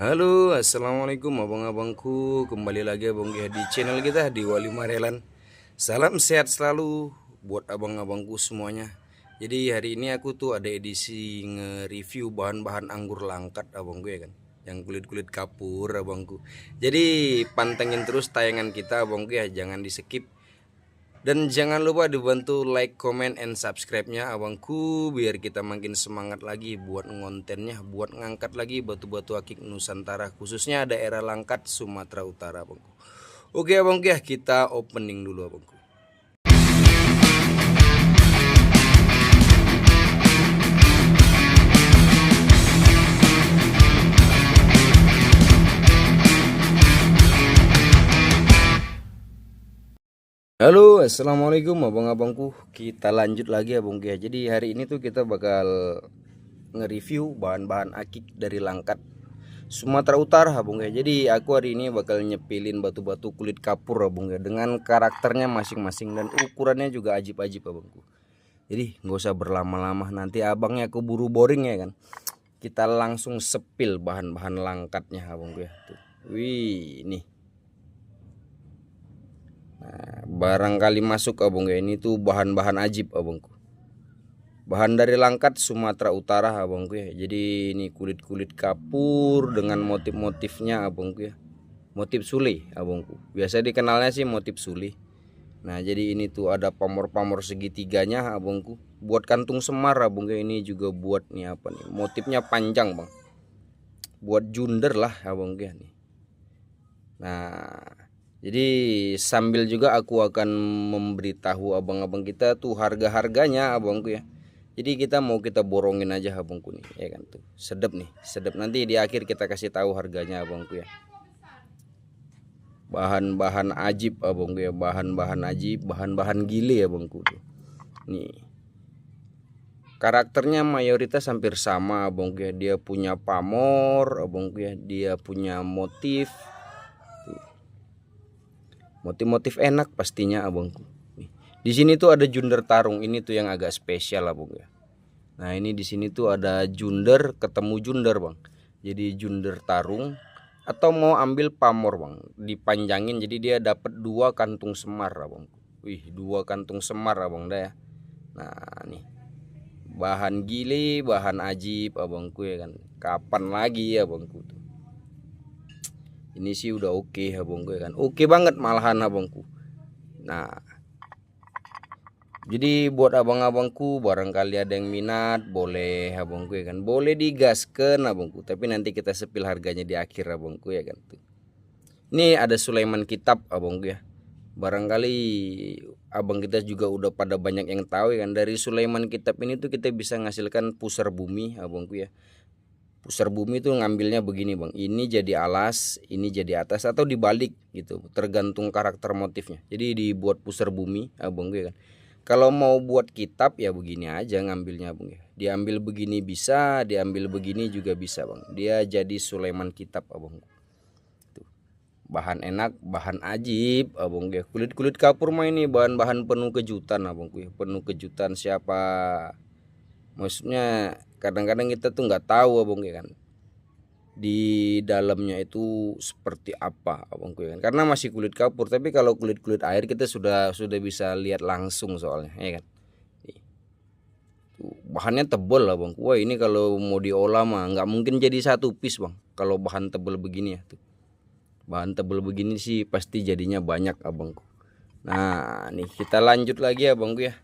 Halo, assalamualaikum abang-abangku. Kembali lagi abang ya di channel kita di Wali Marelan. Salam sehat selalu buat abang-abangku semuanya. Jadi hari ini aku tuh ada edisi nge-review bahan-bahan anggur langkat abangku ya kan, yang kulit-kulit kapur abangku. Jadi pantengin terus tayangan kita abangku ya, jangan di skip. Dan jangan lupa dibantu like, comment, and subscribe-nya abangku, biar kita makin semangat lagi buat ngontennya, buat ngangkat lagi batu-batu akik Nusantara, khususnya daerah Langkat, Sumatera Utara abangku. Oke abangku ya, kita opening dulu abangku. Halo, assalamualaikum abang-abangku. Kita lanjut lagi abang ya. Jadi hari ini tuh kita bakal nge-review bahan-bahan akik dari Langkat, Sumatera Utara abang ya. Jadi aku hari ini bakal nyepilin batu-batu kulit kapur abang ya, dengan karakternya masing-masing dan ukurannya juga ajib-ajib abangku. Jadi nggak usah berlama-lama, nanti abangnya keburu boring ya kan. Kita langsung sepil bahan-bahan langkatnya abangku ya. Tuh. Wih, nih. Nah, barangkali masuk abang ya, ini tuh bahan-bahan ajib abangku. Bahan dari Langkat, Sumatera Utara abangku ya. Jadi ini kulit-kulit kapur dengan motif-motifnya abangku ya. Motif suli abangku. Biasa dikenalnya sih motif suli. Nah, jadi ini tuh ada pamor-pamor segitiganya abangku. Buat kantung semar abangku ya. Ini juga buat nih apa nih? Motifnya panjang, Bang. Buat junder lah abangku ya nih. Nah, jadi sambil juga aku akan memberitahu abang-abang kita tuh harga-harganya abangku ya. Jadi kita borongin aja abangku nih ya kan tuh. Sedap nih, sedap. Nanti di akhir kita kasih tahu harganya abangku ya. Bahan-bahan ajib abangku ya, bahan-bahan ajib, bahan-bahan gile abangku tuh. Nih. Karakternya mayoritas hampir sama abangku ya. Dia punya pamor abangku ya, dia punya motif. Motif-motif enak pastinya abangku. Di sini tuh ada junder tarung, ini tuh yang agak spesial abang ya. Nah, ini di sini tuh ada junder ketemu junder, Bang. Jadi junder tarung atau mau ambil pamor, Bang. Dipanjangin jadi dia dapat 2 kantung semar, abang. Wih, 2 kantung semar abang dah ya. Nah, nih. Bahan gile, bahan ajib abangku ya kan. Kapan lagi ya abangku tuh. Ini sih udah oke abangku ya kan. Oke banget malahan abangku. Nah, jadi buat abang-abangku barangkali ada yang minat, boleh abangku ya kan. Boleh digaskan abangku, tapi nanti kita sepil harganya di akhir abangku ya kan tuh. Ini ada Sulaiman Kitab abangku ya. Barangkali abang kita juga udah pada banyak yang tahu ya kan. Dari Sulaiman Kitab ini tuh kita bisa menghasilkan pusar bumi abangku ya. Pusar bumi itu ngambilnya begini bang, ini jadi alas, ini jadi atas atau dibalik gitu, tergantung karakter motifnya. Jadi dibuat pusar bumi abang gue kan. Kalau mau buat kitab ya begini aja ngambilnya abang ya. Diambil begini bisa, diambil begini juga bisa bang. Dia jadi Sulaiman Kitab abang. Tuh. Bahan enak, bahan ajib abang gue. Kulit-kulit kapur mah ini bahan-bahan penuh kejutan abang gue. Penuh kejutan siapa. Maksudnya kadang-kadang kita tuh nggak tahu abang ya kan di dalamnya itu seperti apa abangku ya kan, karena masih kulit kapur. Tapi kalau kulit-kulit air kita sudah bisa lihat langsung soalnya ya kan. Bahannya tebal abangku. Wah, ini kalau mau diolah mah nggak mungkin jadi satu piece bang. Kalau bahan tebal begini ya tuh, bahan tebal begini sih pasti jadinya banyak abangku. Nah, nih kita lanjut lagi abangku ya.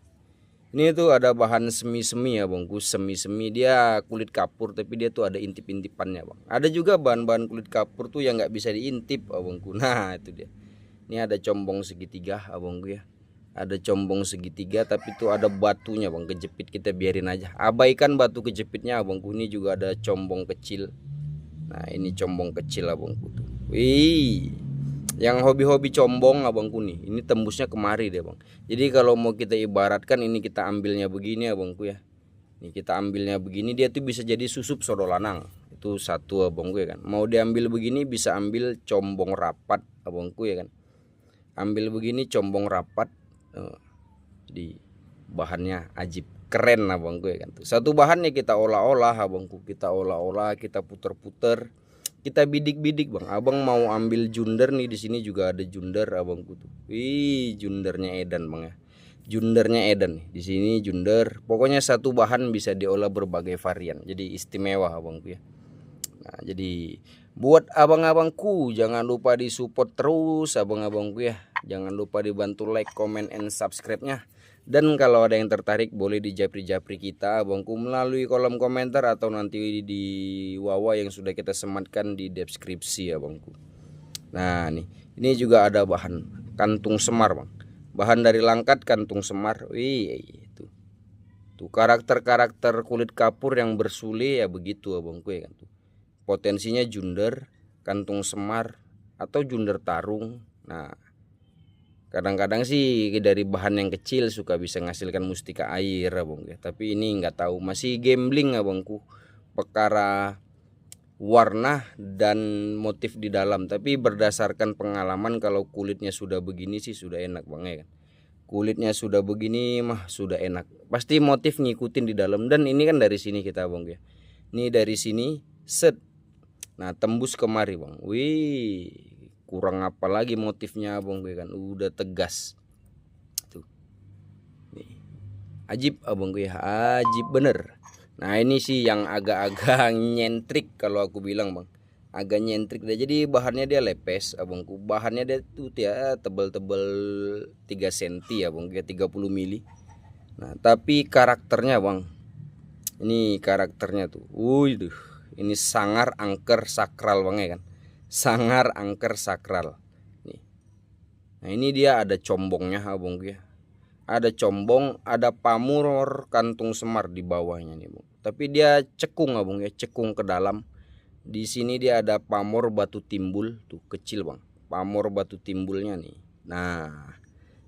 Ini tuh ada bahan semi-semi ya bangku, semi-semi, dia kulit kapur tapi dia tuh ada intip-intipannya bang. Ada juga bahan-bahan kulit kapur tuh yang nggak bisa diintip abangku. Nah itu dia. Ini ada combong segitiga abangku ya. Ada combong segitiga tapi tuh ada batunya bang, kejepit, kita biarin aja. Abaikan batu kejepitnya abangku. Ini juga ada combong kecil. Nah ini combong kecil abangku tuh. Wih. Yang hobi-hobi combong abangku nih, ini tembusnya kemari deh bang. Jadi kalau mau kita ibaratkan, ini kita ambilnya begini abangku ya. Ini kita ambilnya begini, dia tuh bisa jadi susup sodo lanang. Itu satu abangku ya kan. Mau diambil begini bisa ambil combong rapat abangku ya kan. Ambil begini combong rapat. Jadi bahannya ajib, keren abangku ya kan. Satu bahannya kita olah-olah abangku, kita olah-olah, kita puter-puter. kita bidik-bidik bang. Abang mau ambil junder nih, di sini juga ada junder abangku tuh. Wih, jundernya edan bang ya. Jundernya edan nih. Di sini junder. Pokoknya satu bahan bisa diolah berbagai varian. Jadi istimewa abangku ya. Nah, jadi buat abang-abangku jangan lupa di support terus abang-abangku ya. Jangan lupa dibantu like, comment, and subscribe-nya. Dan kalau ada yang tertarik boleh di japri-japri kita abangku melalui kolom komentar atau nanti di wawa yang sudah kita sematkan di deskripsi abangku. Nah nih, ini juga ada bahan kantung semar bang. Bahan dari langkat kantung semar. Wih, itu. Tuh karakter-karakter kulit kapur yang bersule ya begitu abangku ya kan tuh. Potensinya junder, kantung semar, atau junder tarung. Nah, kadang-kadang sih dari bahan yang kecil suka bisa menghasilkan mustika air abang ya. Tapi ini nggak tahu, masih gambling abangku perkara warna dan motif di dalam. Tapi berdasarkan pengalaman kalau kulitnya sudah begini sih sudah enak bang ya kan. Kulitnya sudah begini mah sudah enak. Pasti motif ngikutin di dalam. Dan ini kan dari sini kita abang ya. Ini dari sini set. Nah tembus kemari bang. Wih. Kurang apa lagi motifnya abang gue kan udah tegas tuh. Nih. Ajib abang gue ya, ajib bener. Nah ini sih yang agak-agak nyentrik kalau aku bilang bang, agak nyentrik deh. Jadi bahannya dia lepes abangku, bahannya dia tuh ya tebal-tebal 3 cm ya bang, kayak 30 mili. Nah tapi karakternya bang, ini karakternya tuh, tuh, ini sangar angker sakral bang ya kan. Sangar angker sakral nih. Nah ini dia ada combongnya abang ya. Ada combong, ada pamor kantung semar di bawahnya nih bang. Tapi dia cekung abang ya, cekung ke dalam. Di sini dia ada pamor batu timbul tuh kecil bang. Pamor batu timbulnya nih. Nah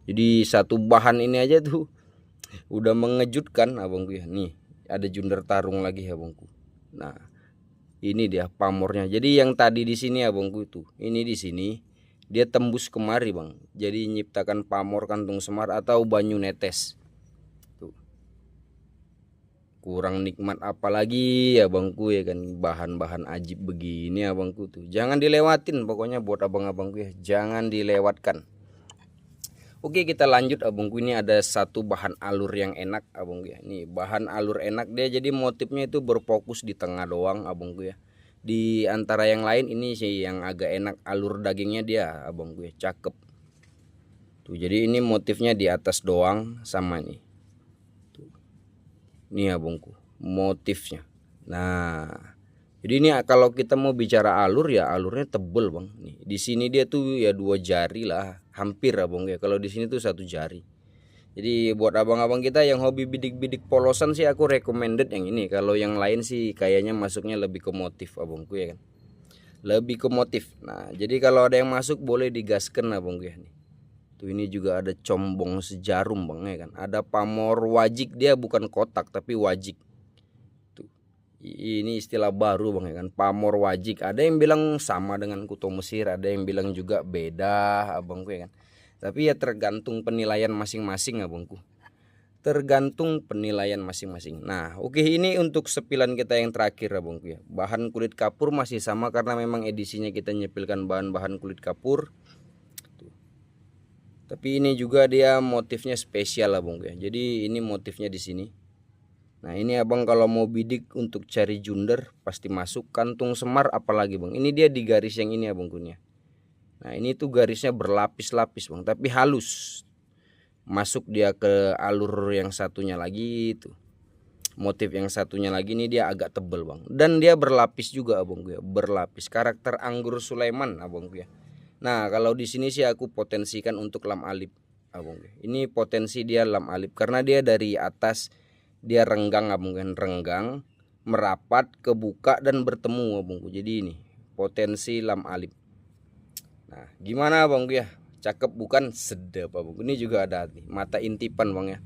jadi satu bahan ini aja tuh udah mengejutkan abangku ya. Nih ada junder tarung lagi abangku. Nah ini dia pamornya. Jadi yang tadi di sini abangku itu, ini di sini dia tembus kemari bang. Jadi nyiptakan pamor kantung semar atau banyu netes. Tuh. Kurang nikmat apalagi abangku ya kan, bahan-bahan ajib begini abangku tuh. Jangan dilewatin pokoknya buat abang-abangku ya, jangan dilewatkan. Oke kita lanjut abangku, ini ada satu bahan alur yang enak abangku ya. Nih bahan alur enak dia, jadi motifnya itu berfokus di tengah doang abangku ya. Di antara yang lain ini sih yang agak enak, alur dagingnya dia abangku ya, cakep. Tuh jadi ini motifnya di atas doang sama nih. Tuh. Nih abangku motifnya. Nah jadi ini kalau kita mau bicara alur ya alurnya tebel bang. Nih di sini dia tuh ya 2 jari lah, hampir abang ya. Kalau di sini tuh 1 jari. Jadi buat abang-abang kita yang hobi bidik-bidik polosan sih aku recommended yang ini. Kalau yang lain sih kayaknya masuknya lebih ke motif abangku ya kan. Lebih ke motif. Nah jadi kalau ada yang masuk boleh digaskan abangku ya nih. Tuh ini juga ada combong sejarum bang ya kan. Ada pamor wajik, dia bukan kotak tapi wajik. Ini istilah baru bang ya kan, pamor wajik. Ada yang bilang sama dengan kuto Mesir, ada yang bilang juga beda abangku ya kan. Tapi ya tergantung penilaian masing-masing abangku. Tergantung penilaian masing-masing. Nah oke, ini untuk sepilan kita yang terakhir abangku ya. Bahan kulit kapur masih sama karena memang edisinya kita nyepilkan bahan-bahan kulit kapur. Tuh. Tapi ini juga dia motifnya spesial abangku ya. Jadi ini motifnya di sini. Nah ini abang kalau mau bidik untuk cari junder pasti masuk kantung semar apalagi bang. Ini dia di garis yang ini abangkunya. Nah ini tuh garisnya berlapis-lapis bang, tapi halus. Masuk dia ke alur yang satunya lagi itu. Motif yang satunya lagi ini dia agak tebel bang. Dan dia berlapis juga abangku ya, berlapis. Karakter anggur Sulaiman abangku ya. Nah kalau di sini sih aku potensikan untuk lam alip abangku. Ini potensi dia lam alip karena dia dari atas. Dia renggang abangku, renggang, merapat, kebuka dan bertemu abangku. Jadi ini potensi lam alip. Nah gimana abangku ya, cakep bukan? Sedap abangku. Ini juga ada mata intipan bang ya,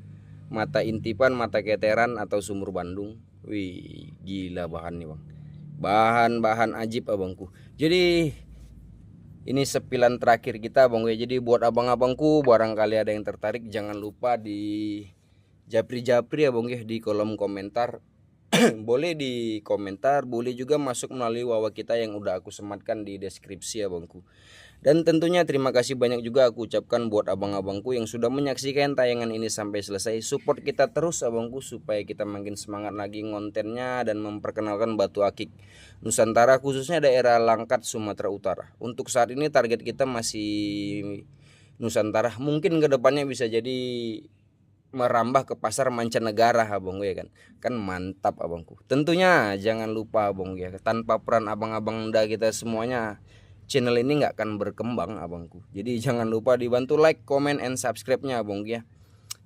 mata intipan, mata keteran atau sumur Bandung. Wih gila bahan nih bang, bahan-bahan ajib abangku. Jadi ini sepilan terakhir kita abangku ya. Jadi buat abang-abangku barangkali ada yang tertarik, jangan lupa di japri-japri abang ya di kolom komentar boleh di komentar, boleh juga masuk melalui wawa kita yang udah aku sematkan di deskripsi abangku. Dan tentunya terima kasih banyak juga aku ucapkan buat abang-abangku yang sudah menyaksikan tayangan ini sampai selesai. Support kita terus abangku supaya kita makin semangat lagi ngontennya dan memperkenalkan batu akik Nusantara, khususnya daerah Langkat, Sumatera Utara. Untuk saat ini target kita masih Nusantara, mungkin kedepannya bisa jadi merambah ke pasar mancanegara abangku ya kan mantap abangku. Tentunya jangan lupa abang ya, tanpa peran abang-abang muda kita semuanya channel ini nggak akan berkembang abangku. Jadi jangan lupa dibantu like, comment, and subscribe-nya abangku ya.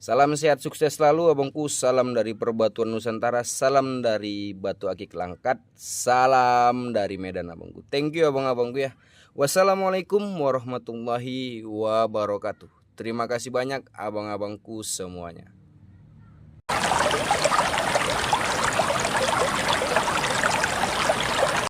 Salam sehat sukses selalu abangku. Salam dari Perbatuan Nusantara, salam dari Batu Akik Langkat, salam dari Medan abangku. Thank you abang-abangku ya. Wassalamualaikum warahmatullahi wabarakatuh. Terima kasih banyak abang-abangku semuanya.